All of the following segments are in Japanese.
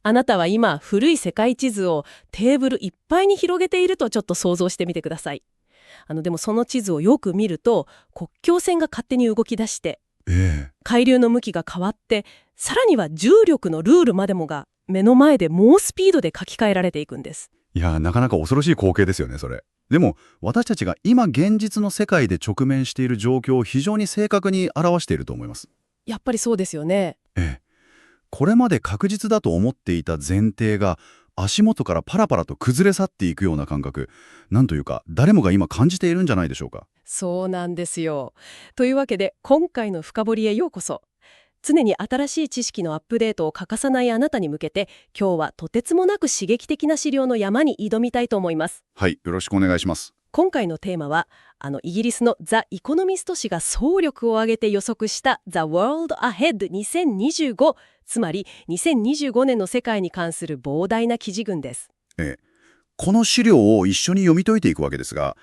あなたは今、古い世界地図をテーブルいっぱいに広げているとちょっと想像してみてください。でもその地図をよく見ると、国境線が勝手に動き出して、海流の向きが変わって、さらには重力のルールまでもが目の前で猛スピードで書き換えられていくんです。いや、なかなか恐ろしい光景ですよね、それ。でも、私たちが今現実の世界で直面している状況を非常に正確に表していると思います。やっぱりそうですよね。これまで確実だと思っていた前提が足元からパラパラと崩れ去っていくような感覚、なんというか誰もが今感じているんじゃないでしょうか。そうなんですよ。というわけで今回の深掘りへようこそ。常に新しい知識のアップデートを欠かさないあなたに向けて、今日はとてつもなく刺激的な資料の山に挑みたいと思います。はい、よろしくお願いします。今回のテーマは、イギリスのザ・イコノミスト誌が総力を挙げて予測したThe World Ahead 2025、つまり2025年の世界に関する膨大な記事群です。この資料を一緒に読み解いていくわけですが、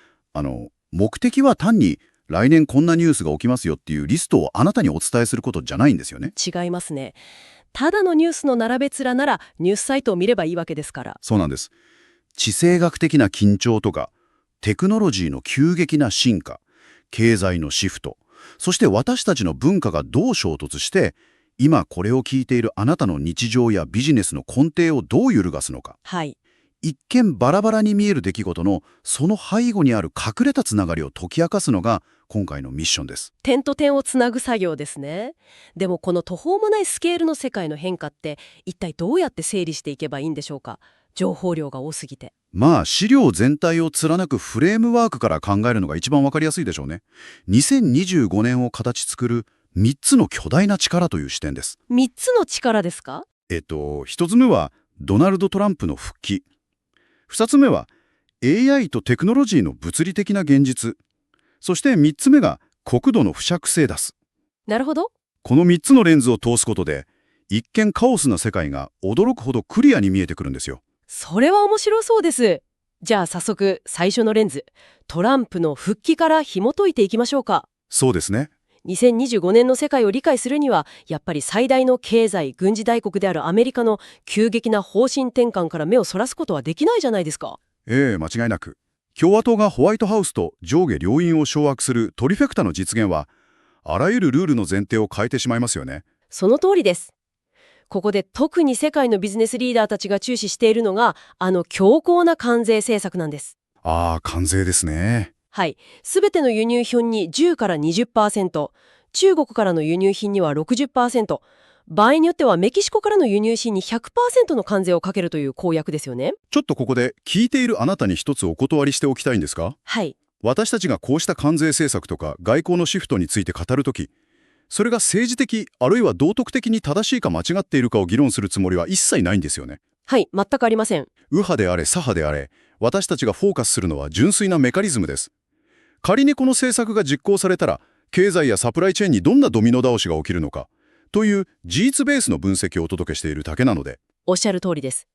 目的は単に来年こんなニュースが起きますよっていうリストをあなたにお伝えすることじゃないんですよね。違いますね。ただのニュースの並べ面ならニュースサイトを見ればいいわけですから。そうなんです。地政学的な緊張とか、テクノロジーの急激な進化、経済のシフト、そして私たちの文化がどう衝突して、今これを聞いているあなたの日常やビジネスの根底をどう揺るがすのか。はい。一見バラバラに見える出来事のその背後にある隠れたつながりを解き明かすのが今回のミッションです。点と点をつなぐ作業ですね。でもこの途方もないスケールの世界の変化って一体どうやって整理していけばいいんでしょうか。情報量が多すぎて。資料全体を貫くフレームワークから考えるのが一番わかりやすいでしょうね。2025年を形作る3つの巨大な力という視点です。3つの力ですか1つ目はドナルド・トランプの復帰。2つ目は AI とテクノロジーの物理的な現実。そして3つ目が国土の不釈性です。なるほど。この3つのレンズを通すことで、一見カオスな世界が驚くほどクリアに見えてくるんですよ。それは面白そうです。じゃあ早速最初のレンズ、トランプの復帰から紐解いていきましょうか。そうですね。2025年の世界を理解するには、やっぱり最大の経済・軍事大国であるアメリカの急激な方針転換から目をそらすことはできないじゃないですか。間違いなく。共和党がホワイトハウスと上下両院を掌握するトリフェクタの実現は、あらゆるルールの前提を変えてしまいますよね。その通りです。ここで特に世界のビジネスリーダーたちが注視しているのが、強硬な関税政策なんです。関税ですね。はい。すべての輸入品に10から 20%、中国からの輸入品には 60%、場合によってはメキシコからの輸入品に 100% の関税をかけるという公約ですよね。ちょっとここで聞いているあなたに一つお断りしておきたいんですか？はい。私たちがこうした関税政策とか外交のシフトについて語るとき、それが政治的あるいは道徳的に正しいか間違っているかを議論するつもりは一切ないんですよね。はい、全くありません。右派であれ左派であれ、私たちがフォーカスするのは純粋なメカニズムです。仮にこの政策が実行されたら、経済やサプライチェーンにどんなドミノ倒しが起きるのかという事実ベースの分析をお届けしているだけなので。おっしゃる通りです。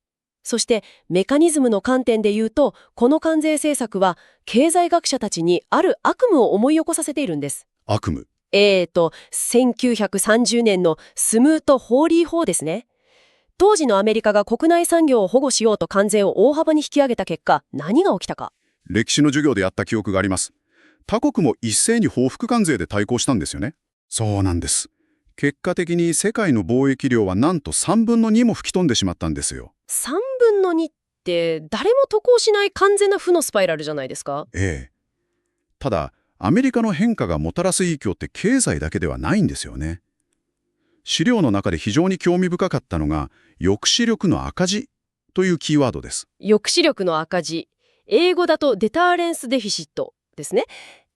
そしてメカニズムの観点で言うと、この関税政策は経済学者たちにある悪夢を思い起こさせているんです。悪夢。1930年のスムート・ホーリー法ですね。当時のアメリカが国内産業を保護しようと関税を大幅に引き上げた結果、何が起きたか。歴史の授業でやった記憶があります。他国も一斉に報復関税で対抗したんですよね。そうなんです。結果的に世界の貿易量はなんと3分の2も吹き飛んでしまったんですよ。3分の2って誰も得をしない完全な負のスパイラルじゃないですか。ただ、アメリカの変化がもたらす影響って経済だけではないんですよね。資料の中で非常に興味深かったのが、抑止力の赤字というキーワードです。抑止力の赤字。英語だとデターレンスデフィシットですね。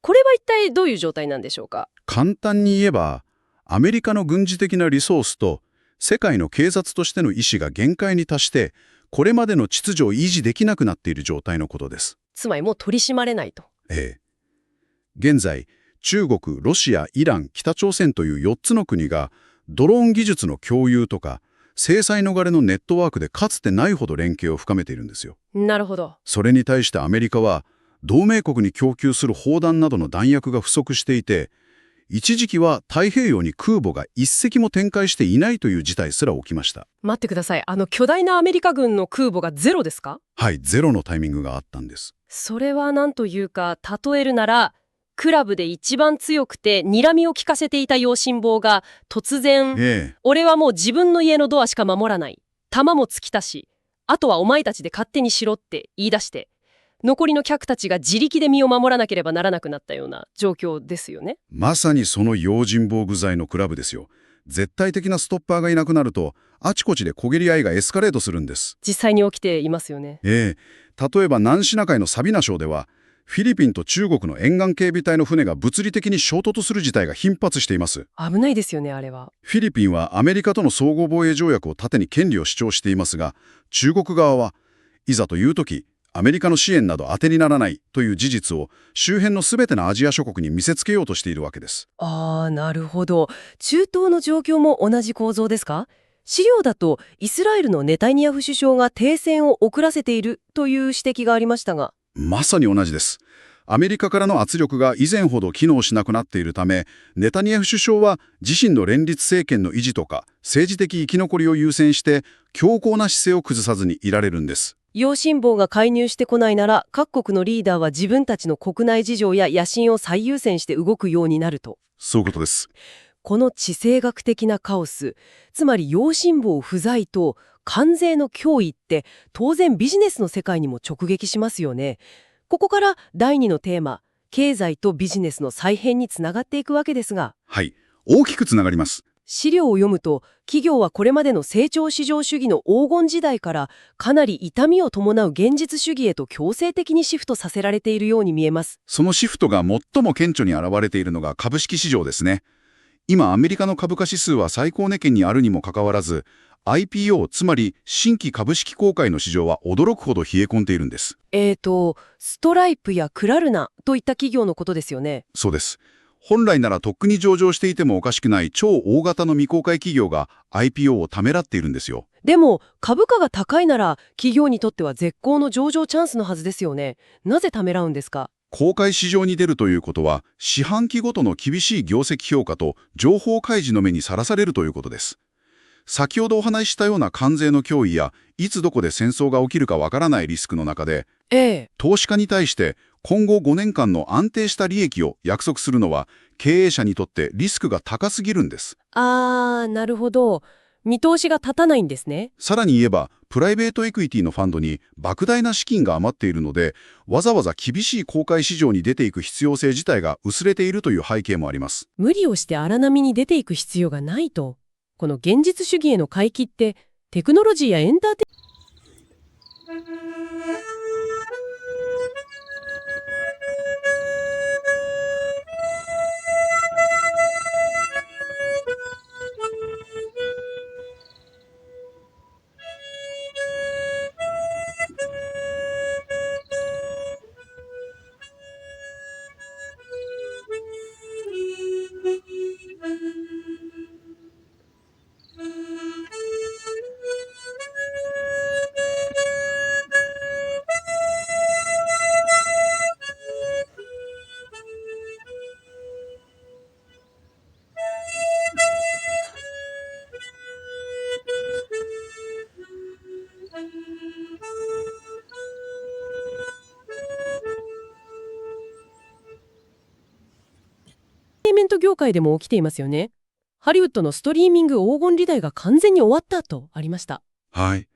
これは一体どういう状態なんでしょうか。簡単に言えば、アメリカの軍事的なリソースと世界の警察としての意思が限界に達して、これまでの秩序を維持できなくなっている状態のことです。つまりもう取り締まれないと。現在、中国、ロシア、イラン、北朝鮮という4つの国がドローン技術の共有とか制裁逃れのネットワークでかつてないほど連携を深めているんですよ。なるほど。それに対してアメリカは同盟国に供給する砲弾などの弾薬が不足していて、一時期は太平洋に空母が一隻も展開していないという事態すら起きました。待ってください。巨大なアメリカ軍の空母がゼロですか？はい、ゼロのタイミングがあったんです。それは何というか、例えるなら、クラブで一番強くて睨みを利かせていた用心棒が突然、俺はもう自分の家のドアしか守らない。弾も尽きたし、あとはお前たちで勝手にしろって言い出して、残りの客たちが自力で身を守らなければならなくなったような状況ですよね。まさにその用心棒具材のクラブですよ。絶対的なストッパーがいなくなると、あちこちで小蹴り合いがエスカレートするんです。実際に起きていますよね。例えば南シナ海のサビナ礁では、フィリピンと中国の沿岸警備隊の船が物理的に衝突する事態が頻発しています。危ないですよね、あれは。フィリピンはアメリカとの相互防衛条約を盾に権利を主張していますが、中国側はいざという時、アメリカの支援など当てにならないという事実を周辺のすべてのアジア諸国に見せつけようとしているわけです。なるほど。中東の状況も同じ構造ですか？資料だとイスラエルのネタニヤフ首相が停戦を遅らせているという指摘がありましたが。まさに同じです。アメリカからの圧力が以前ほど機能しなくなっているため、ネタニヤフ首相は自身の連立政権の維持とか政治的生き残りを優先して強硬な姿勢を崩さずにいられるんです。用心棒が介入してこないなら、各国のリーダーは自分たちの国内事情や野心を最優先して動くようになると。そういうことです。この地政学的なカオス、つまり用心棒不在と関税の脅威って当然ビジネスの世界にも直撃しますよね。ここから第2のテーマ、経済とビジネスの再編につながっていくわけですが。はい、大きくつながります。資料を読むと、企業はこれまでの成長市場主義の黄金時代からかなり痛みを伴う現実主義へと強制的にシフトさせられているように見えます。そのシフトが最も顕著に現れているのが株式市場ですね。今アメリカの株価指数は最高値圏にあるにもかかわらず、IPO、つまり新規株式公開の市場は驚くほど冷え込んでいるんです。ストライプやクラルナといった企業のことですよね。そうです。本来ならとっくに上場していてもおかしくない超大型の未公開企業が IPO をためらっているんですよ。でも株価が高いなら企業にとっては絶好の上場チャンスのはずですよね。なぜためらうんですか？公開市場に出るということは、四半期ごとの厳しい業績評価と情報開示の目にさらされるということです。先ほどお話ししたような関税の脅威や、いつどこで戦争が起きるかわからないリスクの中で、投資家に対して今後5年間の安定した利益を約束するのは、経営者にとってリスクが高すぎるんです。なるほど。見通しが立たないんですね。さらに言えば、プライベートエクイティのファンドに莫大な資金が余っているので、わざわざ厳しい公開市場に出ていく必要性自体が薄れているという背景もあります。無理をして荒波に出ていく必要がないと。この現実主義への回帰って、テクノロジーやエンターテイメント業界でも起きていますよね。ハリウッドのストリーミング黄金時代が完全に終わったとありました。はい。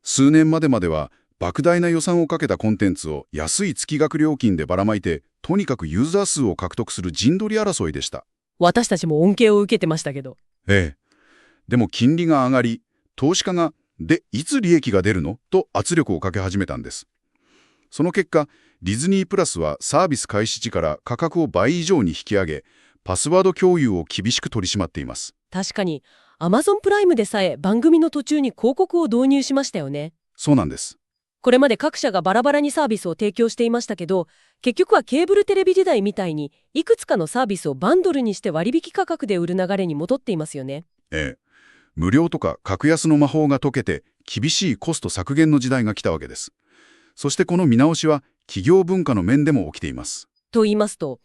数年までは、莫大な予算をかけたコンテンツを安い月額料金でばらまいて、とにかくユーザー数を獲得する陣取り争いでした。私たちも恩恵を受けてましたけど。でも金利が上がり、投資家が、いつ利益が出るのと圧力をかけ始めたんです。その結果、ディズニープラスはサービス開始時から価格を倍以上に引き上げ、パスワード共有を厳しく取り締まっています。確かに、Amazon プライムでさえ番組の途中に広告を導入しましたよね。そうなんです。これまで各社がバラバラにサービスを提供していましたけど、結局はケーブルテレビ時代みたいに、いくつかのサービスをバンドルにして割引価格で売る流れに戻っていますよね。無料とか格安の魔法が解けて、厳しいコスト削減の時代が来たわけです。そしてこの見直しは、企業文化の面でも起きています。と言いますと、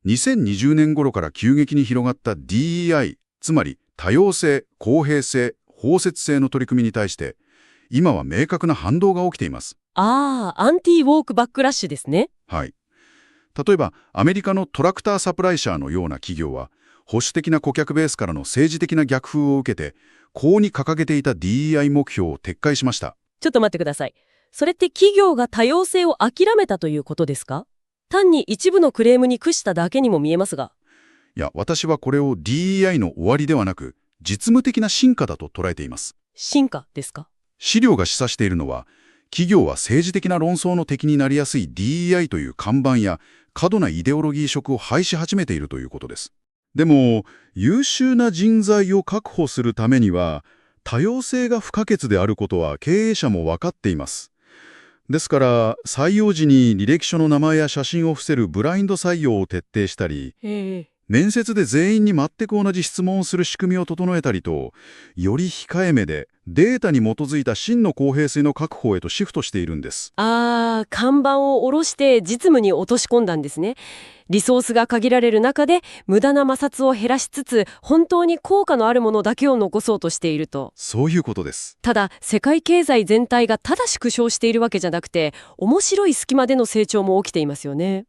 2020年頃から急激に広がった DEI、つまり多様性、公平性、包摂性の取り組みに対して、今は明確な反動が起きています。ああ、アンティウォークバックラッシュですね。はい。例えば、アメリカのトラクターサプライシャーのような企業は、保守的な顧客ベースからの政治的な逆風を受けて、公に掲げていた DEI 目標を撤回しました。ちょっと待ってください。それって企業が多様性を諦めたということですか？単に一部のクレームに屈しただけにも見えますが。いや、私はこれを DEI の終わりではなく、実務的な進化だと捉えています。進化ですか？資料が示唆しているのは、企業は政治的な論争の敵になりやすい DEI という看板や過度なイデオロギー色を廃し始めているということです。でも、優秀な人材を確保するためには、多様性が不可欠であることは経営者も分かっています。ですから、採用時に履歴書の名前や写真を伏せるブラインド採用を徹底したり、面接で全員に全く同じ質問をする仕組みを整えたりと、より控えめでデータに基づいた真の公平性の確保へとシフトしているんです。看板を下ろして実務に落とし込んだんですね。リソースが限られる中で無駄な摩擦を減らしつつ、本当に効果のあるものだけを残そうとしていると。そういうことです。ただ、世界経済全体がただ縮小しているわけじゃなくて、面白い隙間での成長も起きていますよね。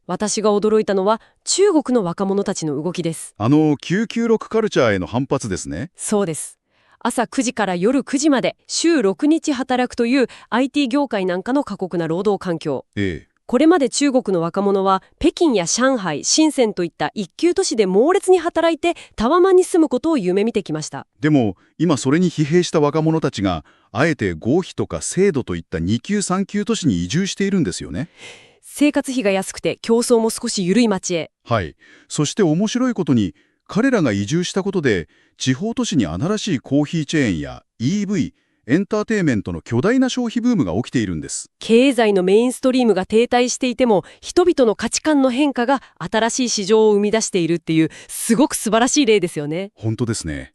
私が驚いたのは中国の若者たちの動きです。996カルチャーへの反発ですね。そうです。朝9時から夜9時まで週6日働くという IT 業界なんかの過酷な労働環境。これまで中国の若者は北京や上海、深センといった一級都市で猛烈に働いてタワマンに住むことを夢見てきました。でも今それに疲弊した若者たちがあえて合肥とか成都といった2級3級都市に移住しているんですよね。生活費が安くて競争も少し緩い町へ。はい。そして面白いことに彼らが移住したことで地方都市に新しいコーヒーチェーンや EV、エンターテインメントの巨大な消費ブームが起きているんです。経済のメインストリームが停滞していても、人々の価値観の変化が新しい市場を生み出しているっていう、すごく素晴らしい例ですよね。本当ですね。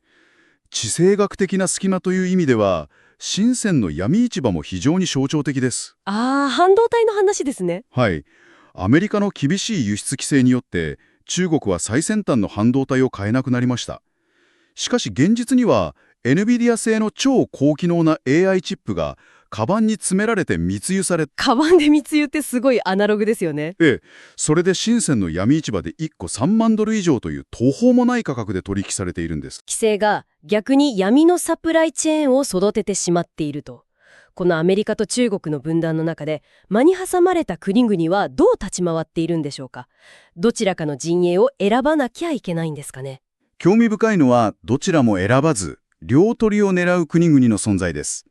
地政学的な隙間という意味では、深センの闇市場も非常に象徴的です。半導体の話ですね。はい。アメリカの厳しい輸出規制によって、中国は最先端の半導体を買えなくなりました。しかし現実には、NVIDIA 製の超高機能な AI チップが、カバンに詰められて密輸され、カバンで密輸ってすごいアナログですよね。それで深センの闇市場で1個3万ドル以上という途方もない価格で取引されているんです。規制が逆に闇のサプライチェーンを育ててしまっていると。このアメリカと中国の分断の中で、間に挟まれた国々はどう立ち回っているんでしょうか。どちらかの陣営を選ばなきゃいけないんですかね。興味深いのは、どちらも選ばず、両取りを狙う国々の存在です。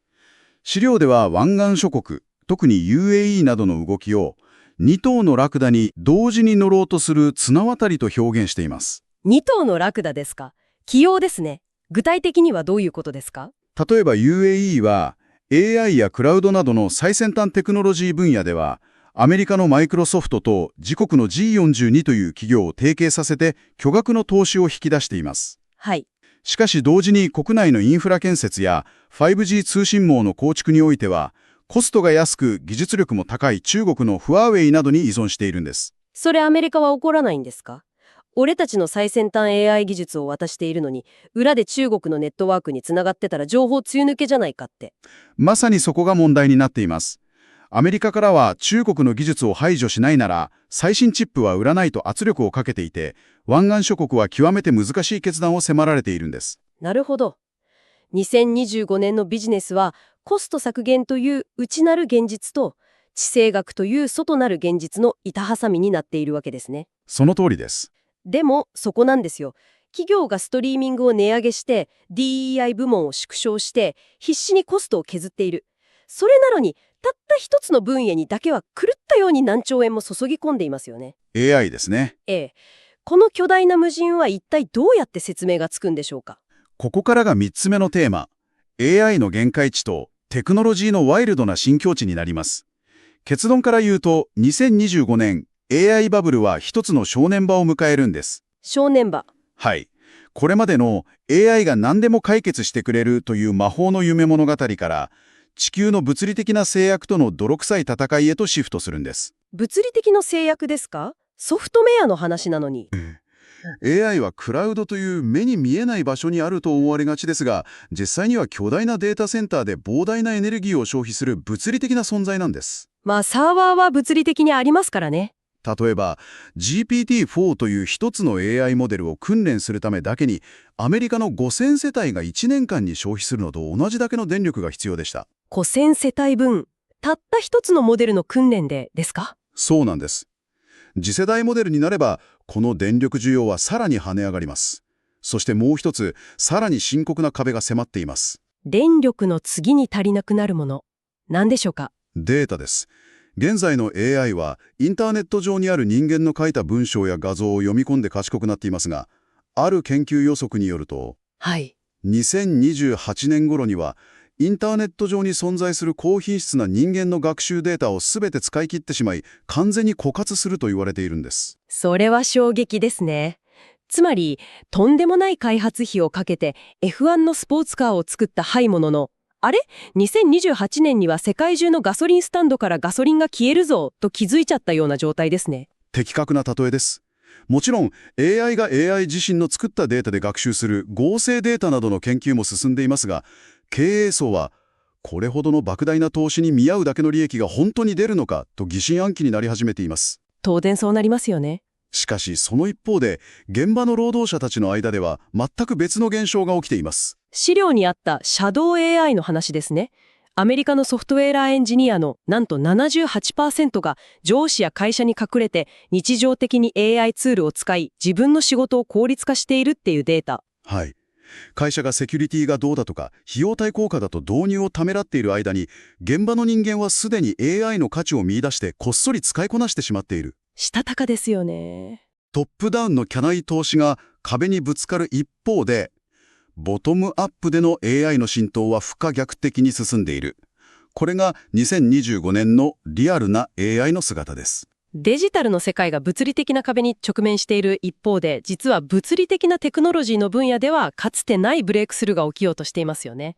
資料では湾岸諸国、特に UAE などの動きを2頭のラクダに同時に乗ろうとする綱渡りと表現しています。2頭のラクダですか。器用ですね。具体的にはどういうことですか？例えば UAE は AI やクラウドなどの最先端テクノロジー分野ではアメリカのマイクロソフトと自国の G42 という企業を提携させて巨額の投資を引き出しています。はい。しかし同時に国内のインフラ建設や 5G 通信網の構築においてはコストが安く技術力も高い中国のファーウェイなどに依存しているんです。それアメリカは怒らないんですか？俺たちの最先端 AI 技術を渡しているのに、裏で中国のネットワークにつながってたら情報通抜けじゃないかって。まさにそこが問題になっています。アメリカからは中国の技術を排除しないなら最新チップは売らないと圧力をかけていて、湾岸諸国は極めて難しい決断を迫られているんです。なるほど。2025年のビジネスはコスト削減という内なる現実と地政学という外なる現実の板挟みになっているわけですね。その通りです。でもそこなんですよ。企業がストリーミングを値上げして DEI 部門を縮小して必死にコストを削っている。それなのにたった一つの分野にだけは狂ったように何兆円も注ぎ込んでいますよね。 AI ですね。この巨大な矛盾は一体どうやって説明がつくんでしょうか。ここからが3つ目のテーマ、 AI の限界値とテクノロジーのワイルドな新境地になります。結論から言うと2025年 AI バブルは一つの正念場を迎えるんです。正念場。はい。これまでの AI が何でも解決してくれるという魔法の夢物語から地球の物理的な制約との泥臭い戦いへとシフトするんです。物理的な制約ですか？ソフトウェアの話なのに。AI はクラウドという目に見えない場所にあると思われがちですが、実際には巨大なデータセンターで膨大なエネルギーを消費する物理的な存在なんです。まあサーバーは物理的にありますからね。例えば GPT-4 という一つの AI モデルを訓練するためだけに、アメリカの5000世帯が1年間に消費するのと同じだけの電力が必要でした。5000世帯分、たった一つのモデルの訓練でですか？そうなんです。次世代モデルになれば、この電力需要はさらに跳ね上がります。そしてもう一つ、さらに深刻な壁が迫っています。電力の次に足りなくなるもの、何でしょうか？データです。現在の AI は、インターネット上にある人間の書いた文章や画像を読み込んで賢くなっていますが、ある研究予測によると、はい。2028年頃には、インターネット上に存在する高品質な人間の学習データを全て使い切ってしまい、完全に枯渇すると言われているんです。それは衝撃ですね。つまり、とんでもない開発費をかけて F1 のスポーツカーを作ったはいものの、あれ ?2028 年には世界中のガソリンスタンドからガソリンが消えるぞと気づいちゃったような状態ですね。的確な例えです。もちろん AI が AI 自身の作ったデータで学習する合成データなどの研究も進んでいますが、経営層はこれほどの莫大な投資に見合うだけの利益が本当に出るのかと疑心暗鬼になり始めています。当然そうなりますよね。しかしその一方で、現場の労働者たちの間では全く別の現象が起きています。資料にあったシャドウ AI の話ですね。アメリカのソフトウェアエンジニアのなんと 78% が上司や会社に隠れて日常的に AI ツールを使い自分の仕事を効率化しているっていうデータ。はい。会社がセキュリティがどうだとか、費用対効果だと導入をためらっている間に、現場の人間はすでに AI の価値を見出してこっそり使いこなしてしまっている。したたかですよね。トップダウンのキャナイ投資が壁にぶつかる一方で、ボトムアップでの AI の浸透は不可逆的に進んでいる。これが2025年のリアルな AI の姿です。デジタルの世界が物理的な壁に直面している一方で、実は物理的なテクノロジーの分野ではかつてないブレイクスルーが起きようとしていますよね。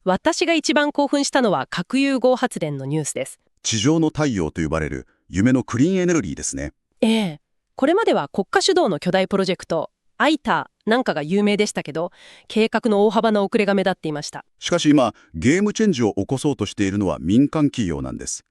私が一番興奮したのは核融合発電のニュースです。地上の太陽と呼ばれる夢のクリーンエネルギーですね。これまでは国家主導の巨大プロジェクト、ITERなんかが有名でしたけど、計画の大幅な遅れが目立っていました。しかし今、ゲームチェンジを起こそうとしているのは民間企業なんです。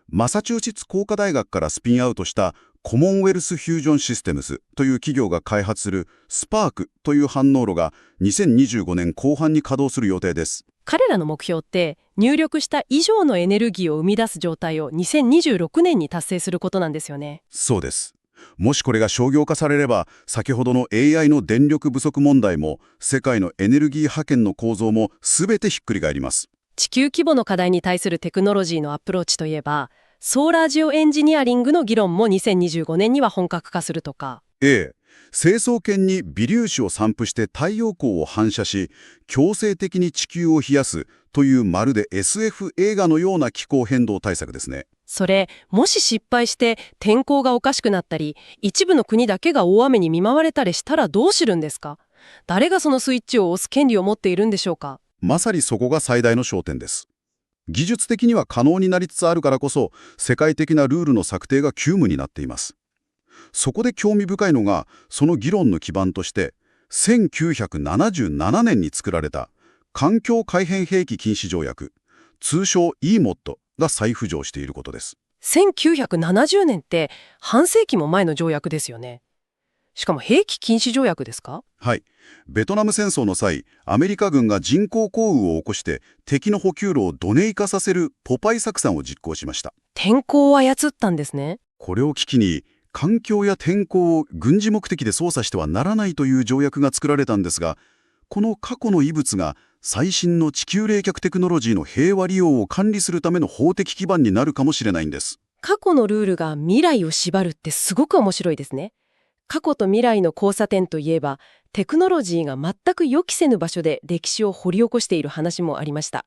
マサチューセッツ工科大学からスピンアウトしたコモンウェルスフュージョンシステムズという企業が開発するスパークという反応炉が2025年後半に稼働する予定です。彼らの目標って入力した以上のエネルギーを生み出す状態を2026年に達成することなんですよね。そうです。もしこれが商業化されれば、先ほどの AI の電力不足問題も世界のエネルギー覇権の構造も全てひっくり返ります。地球規模の課題に対するテクノロジーのアプローチといえば、ソーラージオエンジニアリングの議論も2025年には本格化するとか。成層圏に微粒子を散布して太陽光を反射し、強制的に地球を冷やすというまるで SF 映画のような気候変動対策ですね。それ、もし失敗して天候がおかしくなったり、一部の国だけが大雨に見舞われたりしたらどうするんですか？誰がそのスイッチを押す権利を持っているんでしょうか？まさにそこが最大の焦点です。技術的には可能になりつつあるからこそ、世界的なルールの策定が急務になっています。そこで興味深いのが、その議論の基盤として、1977年に作られた環境改変兵器禁止条約、通称 EMOD が再浮上していることです。1970年って半世紀も前の条約ですよね。しかも兵器禁止条約ですか？はい。ベトナム戦争の際、アメリカ軍が人工降雨を起こして敵の補給路をドネイ化させるポパイ作戦を実行しました。天候を操ったんですね。これを機にに、環境や天候を軍事目的で操作してはならないという条約が作られたんですが、この過去の遺物が最新の地球冷却テクノロジーの平和利用を管理するための法的基盤になるかもしれないんです。過去のルールが未来を縛るってすごく面白いですね。過去と未来の交差点といえば、テクノロジーが全く予期せぬ場所で歴史を掘り起こしている話もありました。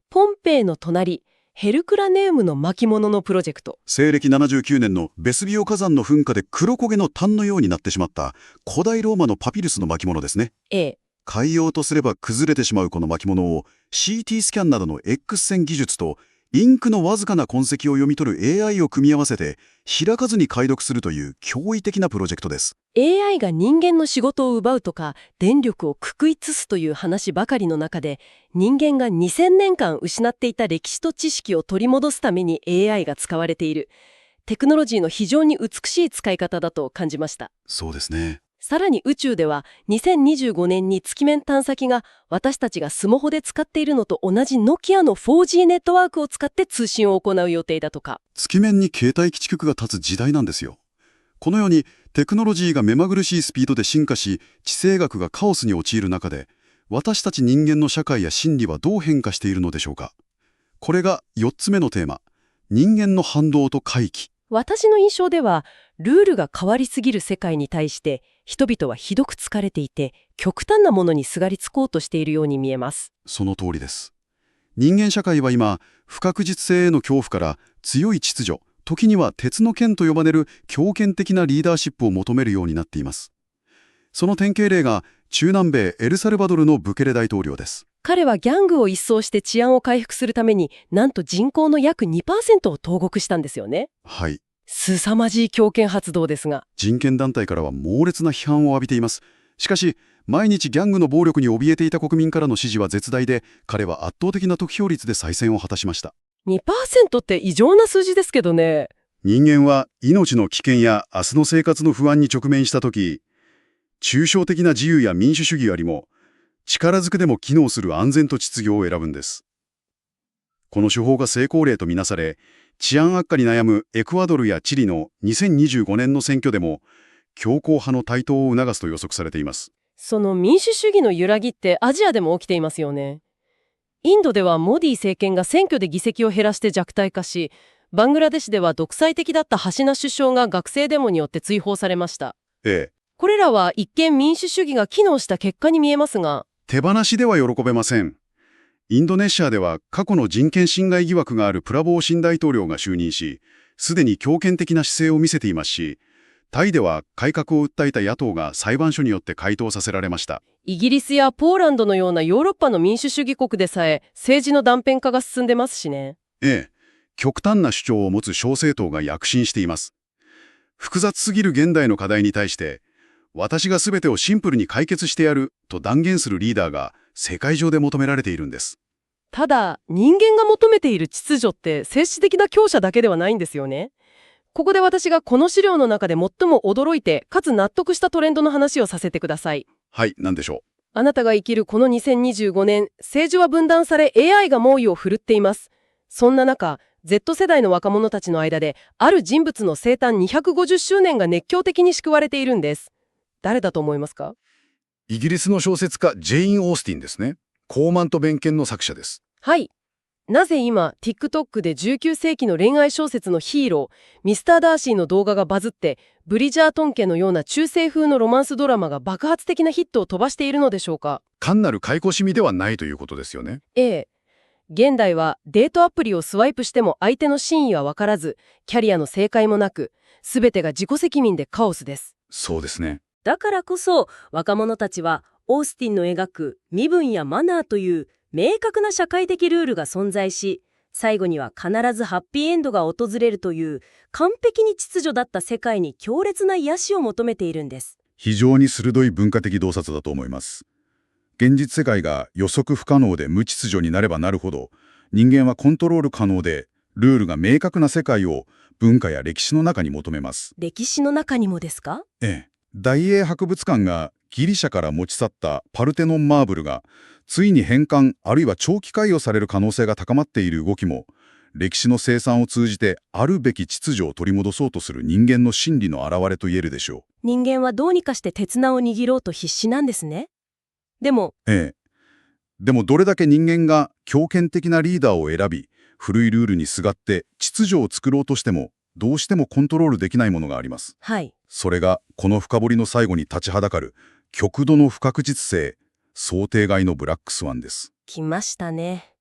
ポンペイの隣、ヘルクラネウムの巻物のプロジェクト。西暦79年のベスビオ火山の噴火で黒焦げの炭のようになってしまった古代ローマのパピルスの巻物ですね。変えようとすれば崩れてしまうこの巻物を CT スキャンなどの X 線技術とインクのわずかな痕跡を読み取る AI を組み合わせて開かずに解読するという驚異的なプロジェクトです。 AI が人間の仕事を奪うとか電力をくくいつすという話ばかりの中で、人間が2000年間失っていた歴史と知識を取り戻すために AI が使われているテクノロジーの非常に美しい使い方だと感じました。そうですね。さらに宇宙では2025年に月面探査機が私たちがスマホで使っているのと同じノキアの 4G ネットワークを使って通信を行う予定だとか。月面に携帯基地局が立つ時代なんですよ。このようにテクノロジーが目まぐるしいスピードで進化し、地政学がカオスに陥る中で、私たち人間の社会や心理はどう変化しているのでしょうか。これが4つ目のテーマ、人間の反動と回帰。私の印象では、ルールが変わりすぎる世界に対して人々はひどく疲れていて、極端なものにすがりつこうとしているように見えます。その通りです。人間社会は今、不確実性への恐怖から強い秩序、時には鉄の剣と呼ばれる強権的なリーダーシップを求めるようになっています。その典型例が中南米エルサルバドルのブケレ大統領です。彼はギャングを一掃して治安を回復するために、なんと人口の約 2% を投獄したんですよね。はい。凄まじい強権発動ですが。人権団体からは猛烈な批判を浴びています。しかし、毎日ギャングの暴力に怯えていた国民からの支持は絶大で、彼は圧倒的な得票率で再選を果たしました。2% って異常な数字ですけどね。人間は命の危険や明日の生活の不安に直面したとき、抽象的な自由や民主主義よりも、力ずくでも機能する安全と秩序を選ぶんです。この手法が成功例とみなされ、治安悪化に悩むエクアドルやチリの2025年の選挙でも、強硬派の台頭を促すと予測されています。その民主主義の揺らぎってアジアでも起きていますよね。インドではモディ政権が選挙で議席を減らして弱体化し、バングラデシュでは独裁的だったハシナ首相が学生デモによって追放されました。ええ。これらは一見民主主義が機能した結果に見えますが、手放しでは喜べません。インドネシアでは過去の人権侵害疑惑があるプラボー新大統領が就任し、すでに強権的な姿勢を見せていますし、タイでは改革を訴えた野党が裁判所によって回答させられました。イギリスやポーランドのようなヨーロッパの民主主義国でさえ政治の断片化が進んでますしね。ええ、極端な主張を持つ小政党が躍進しています。複雑すぎる現代の課題に対して、私が全てをシンプルに解決してやると断言するリーダーが世界中で求められているんです。ただ、人間が求めている秩序って政治的な強者だけではないんですよね。ここで私がこの資料の中で最も驚いてかつ納得したトレンドの話をさせてください。はい、何でしょう。あなたが生きるこの2025年、政治は分断され AI が猛威を振るっています。そんな中、Z 世代の若者たちの間で、ある人物の生誕250周年が熱狂的に祝われているんです。誰だと思いますか？イギリスの小説家ジェイン・オースティンですね。高慢と偏見の作者です。はい。なぜ今、TikTok で19世紀の恋愛小説のヒーロー、ミスター・ダーシーの動画がバズって、ブリジャートン家のような中世風のロマンスドラマが爆発的なヒットを飛ばしているのでしょうか？単なる解雇趣味ではないということですよね。ええ。現代はデートアプリをスワイプしても相手の真意は分からず、キャリアの正解もなく、すべてが自己責任でカオスです。そうですね。だからこそ若者たちはオースティンの描く身分やマナーという明確な社会的ルールが存在し、最後には必ずハッピーエンドが訪れるという完璧に秩序だった世界に強烈な癒しを求めているんです。非常に鋭い文化的洞察だと思います。現実世界が予測不可能で無秩序になればなるほど、人間はコントロール可能でルールが明確な世界を文化や歴史の中に求めます。歴史の中にもですか？ええ。大英博物館がギリシャから持ち去ったパルテノンマーブルがついに返還あるいは長期貸与される可能性が高まっている動きも、歴史の清算を通じてあるべき秩序を取り戻そうとする人間の心理の表れと言えるでしょう。人間はどうにかして手綱を握ろうと必死なんですね。でも、でもどれだけ人間が強権的なリーダーを選び、古いルールにすがって秩序を作ろうとしても、どうしてもコントロールできないものがあります。はい。それがこの深掘りの最後に立ちはだかる極度の不確実性、想定外のブラックスワンです。来ましたね。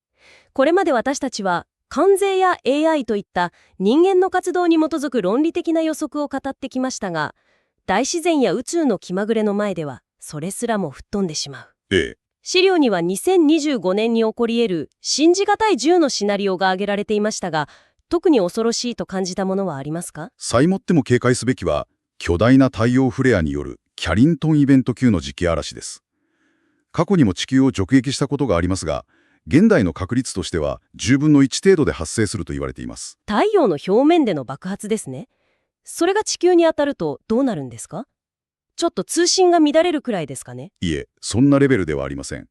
これまで私たちは関税や AI といった人間の活動に基づく論理的な予測を語ってきましたが、大自然や宇宙の気まぐれの前ではそれすらも吹っ飛んでしまう。資料には2025年に起こり得る信じがたい10のシナリオが挙げられていましたが、特に恐ろしいと感じたものはありますか？最もっても警戒すべきは、巨大な太陽フレアによるキャリントンイベント級の磁気嵐です。過去にも地球を直撃したことがありますが、現代の確率としては10分の1程度で発生すると言われています。太陽の表面での爆発ですね。それが地球に当たるとどうなるんですか？ちょっと通信が乱れるくらいですかね？いえ、そんなレベルではありません。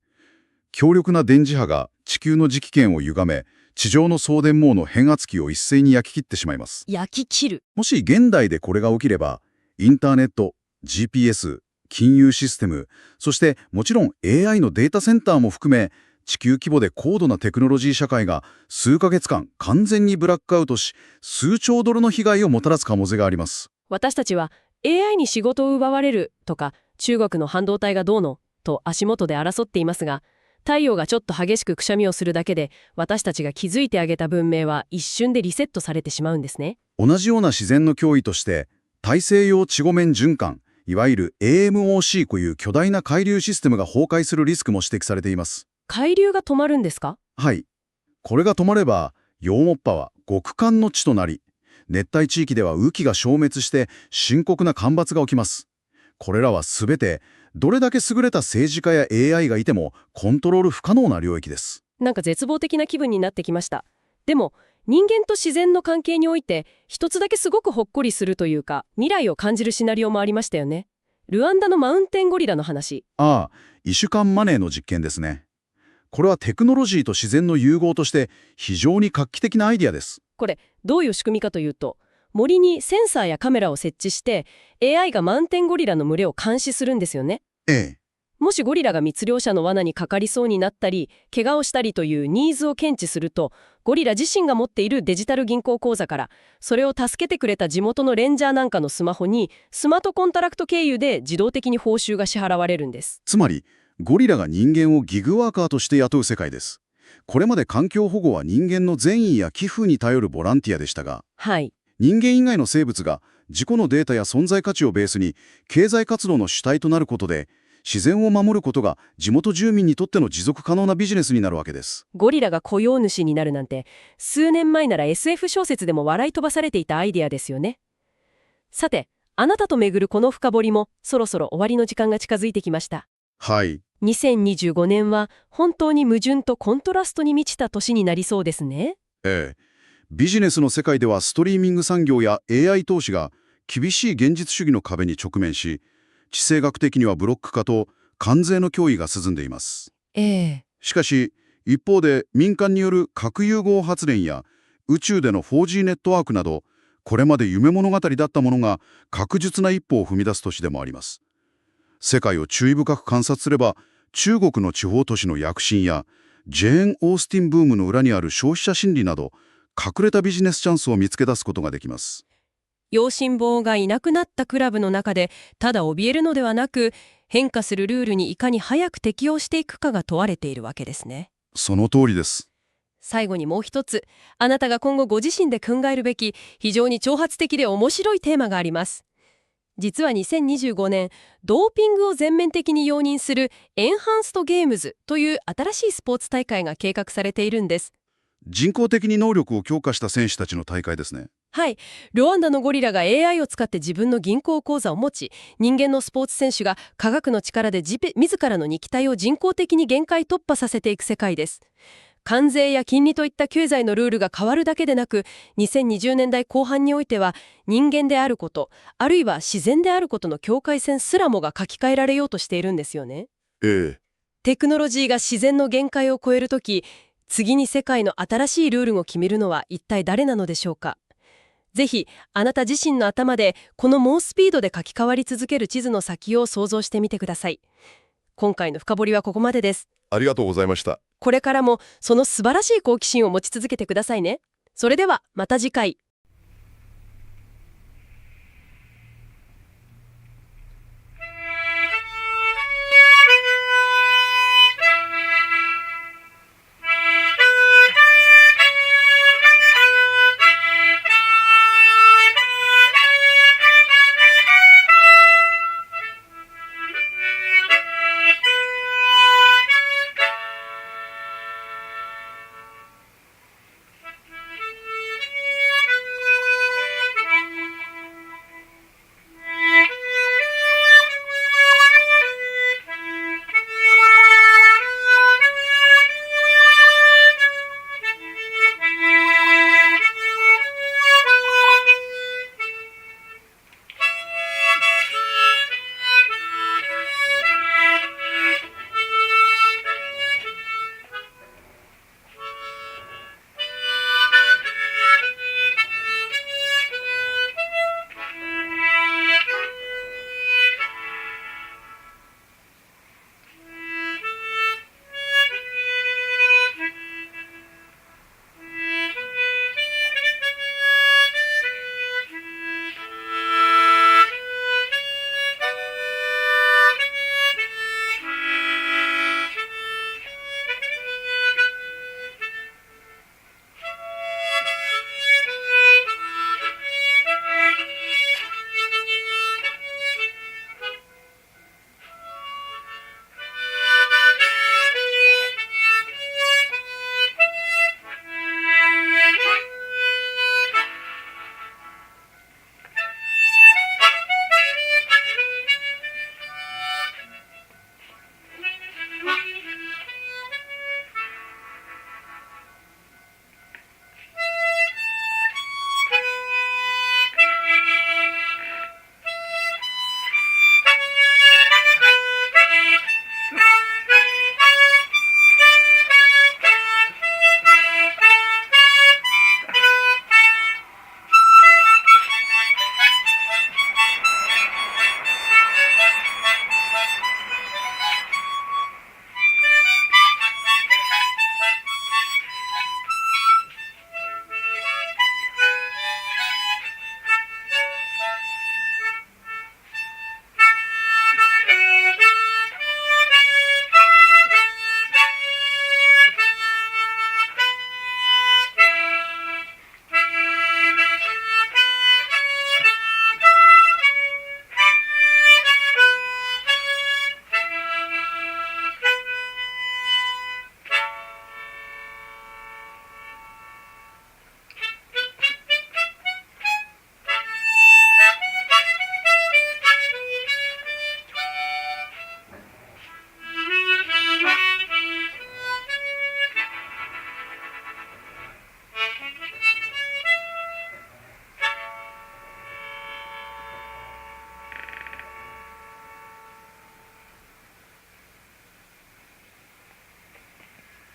強力な電磁波が地球の磁気圏を歪め、地上の送電網の変圧器を一斉に焼き切ってしまいます。焼き切る。もし現代でこれが起きれば、インターネット、GPS、金融システム、そしてもちろん AI のデータセンターも含め、地球規模で高度なテクノロジー社会が数ヶ月間完全にブラックアウトし、数兆ドルの被害をもたらす可能性があります。私たちは AI に仕事を奪われるとか、中国の半導体がどうのと足元で争っていますが、太陽がちょっと激しくくしゃみをするだけで、私たちが築いてあげた文明は一瞬でリセットされてしまうんですね。同じような自然の脅威として、大西洋地後面循環、いわゆる AMOC という巨大な海流システムが崩壊するリスクも指摘されています。海流が止まるんですか？はい。これが止まれば、ヨーロッパは極寒の地となり、熱帯地域では雨季が消滅して深刻な干ばつが起きます。これらはすべて、どれだけ優れた政治家や AI がいてもコントロール不可能な領域です。なんか絶望的な気分になってきました。でも、人間と自然の関係において、一つだけすごくほっこりするというか、未来を感じるシナリオもありましたよね。ルワンダのマウンテンゴリラの話。ああ、イシュカンマネーの実験ですね。これはテクノロジーと自然の融合として非常に画期的なアイデアです。これ、どういう仕組みかというと、森にセンサーやカメラを設置して、AI がマウンテンゴリラの群れを監視するんですよね。ええ。もしゴリラが密猟者の罠にかかりそうになったり、怪我をしたりというニーズを検知すると、ゴリラ自身が持っているデジタル銀行口座から、それを助けてくれた地元のレンジャーなんかのスマホに、スマートコントラクト経由で自動的に報酬が支払われるんです。つまり、ゴリラが人間をギグワーカーとして雇う世界です。これまで環境保護は人間の善意や寄付に頼るボランティアでしたが、はい。人間以外の生物が自己のデータや存在価値をベースに経済活動の主体となることで、自然を守ることが地元住民にとっての持続可能なビジネスになるわけです。ゴリラが雇用主になるなんて、数年前なら SF 小説でも笑い飛ばされていたアイデアですよね。さて、あなたと巡るこの深掘りもそろそろ終わりの時間が近づいてきました。はい。2025年は本当に矛盾とコントラストに満ちた年になりそうですね。ええ。ビジネスの世界ではストリーミング産業や AI 投資が厳しい現実主義の壁に直面し、地政学的にはブロック化と関税の脅威が進んでいます。しかし、一方で民間による核融合発電や宇宙での 4G ネットワークなど、これまで夢物語だったものが確実な一歩を踏み出す年でもあります。世界を注意深く観察すれば、中国の地方都市の躍進やジェーン・オースティンブームの裏にある消費者心理など、隠れたビジネスチャンスを見つけ出すことができます。用心棒がいなくなったクラブの中でただ怯えるのではなく、変化するルールにいかに早く適応していくかが問われているわけですね。その通りです。最後にもう一つ、あなたが今後ご自身で考えるべき非常に挑発的で面白いテーマがあります。実は2025年、ドーピングを全面的に容認するエンハンストゲームズという新しいスポーツ大会が計画されているんです。人工的に能力を強化した選手たちの大会ですね。はい。ルワンダのゴリラが AI を使って自分の銀行口座を持ち、人間のスポーツ選手が科学の力で自らの肉体を人工的に限界突破させていく世界です。関税や金利といった経済のルールが変わるだけでなく、2020年代後半においては人間であること、あるいは自然であることの境界線すらもが書き換えられようとしているんですよね。テクノロジーが自然の限界を超えるとき、次に世界の新しいルールを決めるのは一体誰なのでしょうか。ぜひあなた自身の頭でこの猛スピードで書き換わり続ける地図の先を想像してみてください。今回の深掘りはここまでです。ありがとうございました。これからもその素晴らしい好奇心を持ち続けてくださいね。それではまた次回。